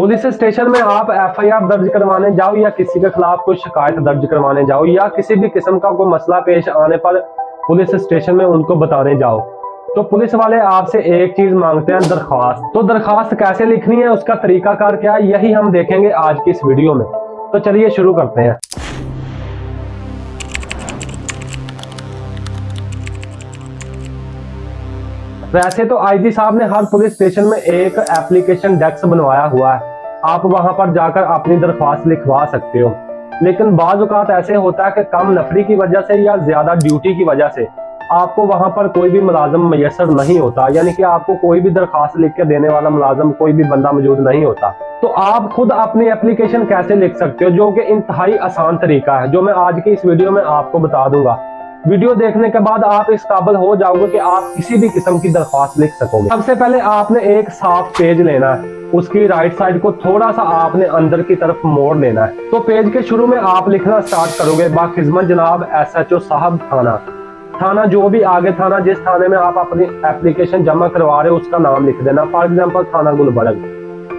Police station में आप FIR दर्ज करवाने जाओ या किसी के खिलाफ कोई शिकायत दर्ज करवाने जाओ या किसी भी किस्म का कोई मसला पेश आने पर पुलिस स्टेशन में उनको बताने जाओ, तो पुलिस वाले आपसे एक चीज मांगते हैं, दरखास्त। तो दरखास्त कैसे लिखनी है, उसका तरीकाकार क्या है, यही हम देखेंगे आज की इस वीडियो में। तो चलिए शुरू करते हैं। वैसे तो आईजी साहब ने हर पुलिस स्टेशन में एक एप्लीकेशन डेस्क बनवाया हुआ है, आप वहां पर जाकर अपनी दरख्वास्त लिखवा सकते हो। लेकिन बाज़ औक़ात ऐसे होता है कि कम नफरी की वजह से या ज्यादा ड्यूटी की वजह से आपको वहां पर कोई भी मुलाजम मैसर नहीं होता, यानी कि आपको कोई भी दरख्वास्त लिख के देने वाला मुलाजम कोई भी बंदा मौजूद नहीं होता। तो आप खुद अपनी एप्लीकेशन कैसे लिख सकते हो, जो कि इंतहाई आसान तरीका है, जो मैं आज की इस वीडियो में आपको बता दूंगा। वीडियो देखने के बाद आप इस काबिल हो जाओगे कि आप किसी भी किस्म की दरख्वास्त लिख सकोगे। सबसे पहले आपने एक साफ पेज लेना है, उसकी राइट साइड को थोड़ा सा आपने अंदर की तरफ मोड़ लेना है। तो पेज के शुरू में आप लिखना स्टार्ट करोगे, बाखिदमत जनाब SHO साहब थाना जो भी आगे थाना जिस थाने में आप अपनी एप्लीकेशन जमा करवा रहे हो उसका नाम लिख देना। फॉर एग्जाम्पल थाना गुलबर्ग,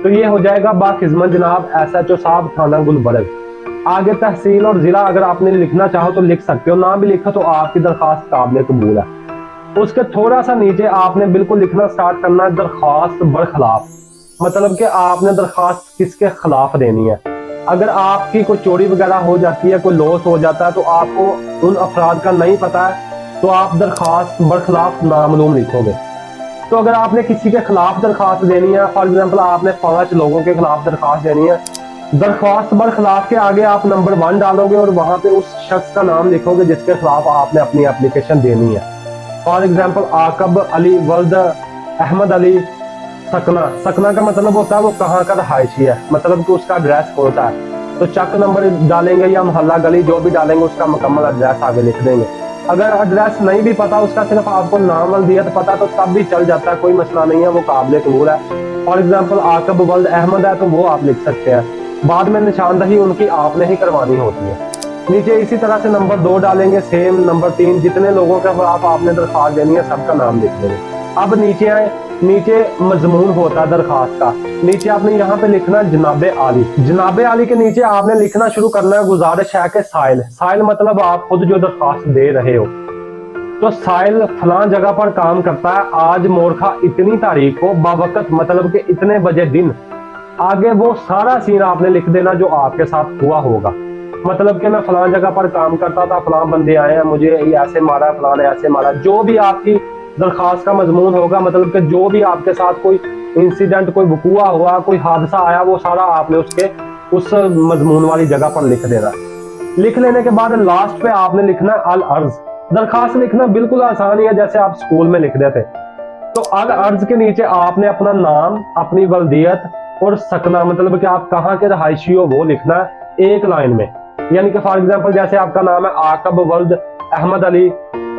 तो ये हो जाएगा बाखिदमत जनाब SHO साहब थाना गुलबर्ग। आगे तहसील और जिला अगर आपने लिखना चाहो तो लिख सकते हो, ना भी लिखो तो आपकी दरखास्त काबिल कबूल है। उसके थोड़ा सा नीचे आपने बिल्कुल लिखना स्टार्ट करना है दरखास्त बरखिलाफ, मतलब कि आपने दरखास्त किसके खिलाफ देनी है। अगर आपकी कोई चोरी वगैरह हो जाती है, कोई लॉस हो जाता है, तो आपको उन अफराद का नहीं पता है, तो आप दरखास्त बरखिलाफ नामालूम लिखोगे। तो अगर आपने किसी के खिलाफ दरखास्त देनी है, फॉर एग्जाम्पल आपने 5 लोगों के खिलाफ दरखास्त देनी है, दरख्वास्त बरखिलाफ के आगे आप नंबर 1 डालोगे और वहां पे उस शख्स का नाम लिखोगे जिसके खिलाफ आपने अपनी एप्लीकेशन देनी है। फॉर एग्जाम्पल आकब अली वल्द अहमद अली सकना का मतलब होता है वो कहाँ का रहायशी है, मतलब कि उसका एड्रेस कौन सा है। तो चक नंबर डालेंगे या मोहल्ला गली जो भी डालेंगे उसका मुकम्मल एड्रेस आगे लिख देंगे। अगर एड्रेस नहीं भी पता, उसका सिर्फ आपको नाम वल्दियत पता, तो तब भी चल जाता है, कोई मसला नहीं है, वो काबिल कबूल है। फॉर एग्जाम्पल आकब वल्द अहमद है तो वो आप लिख सकते हैं, बाद में निशानदही उनकी आपने ही करवानी होती है। नीचे इसी तरह से नंबर 2 डालेंगे, सेम नंबर 3, जितने लोगों के खिलाफ आपने दरखास्त देनी है सबका नाम लिख देंगे। अब नीचे आए, नीचे मजमून होता है दरखास्त का, नीचे आपने यहाँ पे लिखना जनाबे आली। जनाबे आली के नीचे आपने लिखना शुरू करना है गुजारिश है कि साइल मतलब आप खुद जो दरखास्त दे रहे हो। तो साइल फलां जगह पर काम करता है, आज मोरखा इतनी तारीख को बावकत मतलब कि इतने बजे दिन, आगे वो सारा सीन आपने लिख देना जो आपके साथ हुआ होगा। मतलब कि मैं फलां जगह पर काम करता था, फलां बंदे आए हैं, मुझे ऐसे मारा, फलां ने ऐसे मारा, जो भी आपकी दरखास्त का मजमून होगा, मतलब कि जो भी आपके साथ कोई इंसिडेंट, कोई वकूआ हुआ, कोई हादसा आया, वो सारा आपने उसके उस मजमून वाली जगह पर लिख देना। लिख लेने के बाद लास्ट पे आपने लिखना अल अर्ज। दरखास्त लिखना बिल्कुल आसान ही है, जैसे आप स्कूल में लिख देते। तो अल अर्ज के नीचे आपने अपना नाम, अपनी वल्दियत और सकना, मतलब कि आप कहाँ के रहायशी हो, वो लिखना है एक लाइन में। यानी कि फॉर एग्जांपल जैसे आपका नाम है आकब वल्द अहमद अली,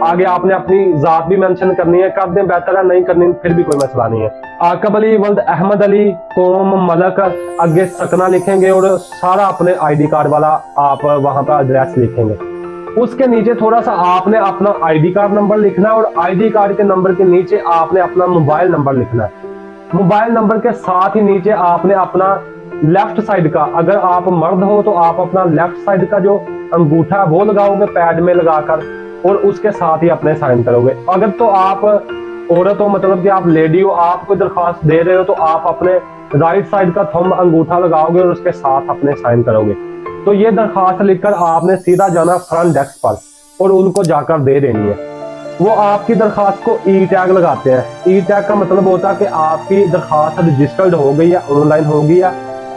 आगे आपने अपनी जात भी मेंशन करनी है, कर दें बेहतर है, नहीं करनी फिर भी कोई मसला नहीं है। आकब अली वल्द अहमद अली कौम मलक, आगे सकना लिखेंगे और सारा अपने ID कार्ड वाला आप वहां पर एड्रेस लिखेंगे। उसके नीचे थोड़ा सा आपने अपना ID कार्ड नंबर लिखना है और ID कार्ड के नंबर के नीचे आपने अपना मोबाइल नंबर लिखना है। मोबाइल नंबर के साथ ही नीचे आपने अपना लेफ्ट साइड का, अगर आप मर्द हो तो आप अपना लेफ्ट साइड का जो अंगूठा वो लगाओगे पैड में लगाकर और उसके साथ ही अपने साइन करोगे। अगर तो आप औरत हो, मतलब कि आप लेडी हो, आप कोई दरखास्त दे रहे हो, तो आप अपने राइट साइड का थंब अंगूठा लगाओगे और उसके साथ अपने साइन करोगे। तो ये दरखास्त लिखकर आपने सीधा जाना फ्रंट डेस्क पर और उनको जाकर दे देनी है। वो आपकी दरखास्त को ई टैग लगाते हैं। ई टैग का मतलब होता है कि आपकी दरखास्त रजिस्टर्ड हो गई है, ऑनलाइन हो गई है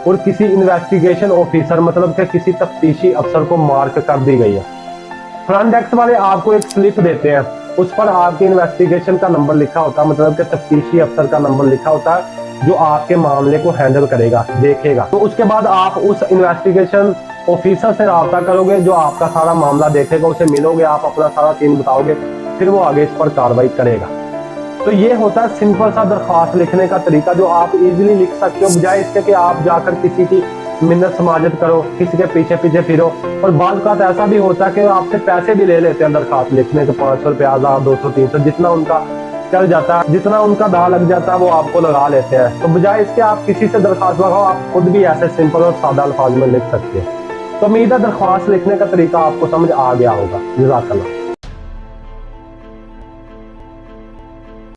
और किसी इन्वेस्टिगेशन ऑफिसर मतलब कि किसी तफ्तीशी अफसर को मार्क कर दी गई है। फ्रंट डेस्क वाले आपको एक स्लिप देते हैं, उस पर आपके इन्वेस्टिगेशन का नंबर लिखा होता है, मतलब कि तफ्तीशी अफसर का नंबर लिखा होता है जो आपके मामले को हैंडल करेगा, देखेगा। तो उसके बाद आप उस इन्वेस्टिगेशन ऑफिसर से रब्ता करोगे जो आपका सारा मामला देखेगा, उसे मिलोगे, आप अपना सारा सीन बताओगे, फिर वो आगे इस पर कार्रवाई करेगा। तो ये होता है सिंपल सा दरखास्त लिखने का तरीका जो आप इजीली लिख सकते हो, बजाय इसके कि आप जाकर किसी की मिन्नत समाजत करो, किसी के पीछे पीछे फिरो। और बाल का ऐसा भी होता है कि आपसे पैसे भी ले लेते हैं दरखास्त लिखने के, 500 रुपया, 1000, 200, 300, जितना उनका चल जाता है, जितना उनका दाव लग जाता है वो आपको लगा लेते हैं। तो बजाय इसके आप किसी से दरख्वास्त लगाओ, आप खुद भी ऐसे सिंपल और सादा अल्फाज में लिख सकते हैं। तो उम्मीद है दरख्वास्त लिखने का तरीका आपको समझ आ गया होगा। जज़ाकल्लाह।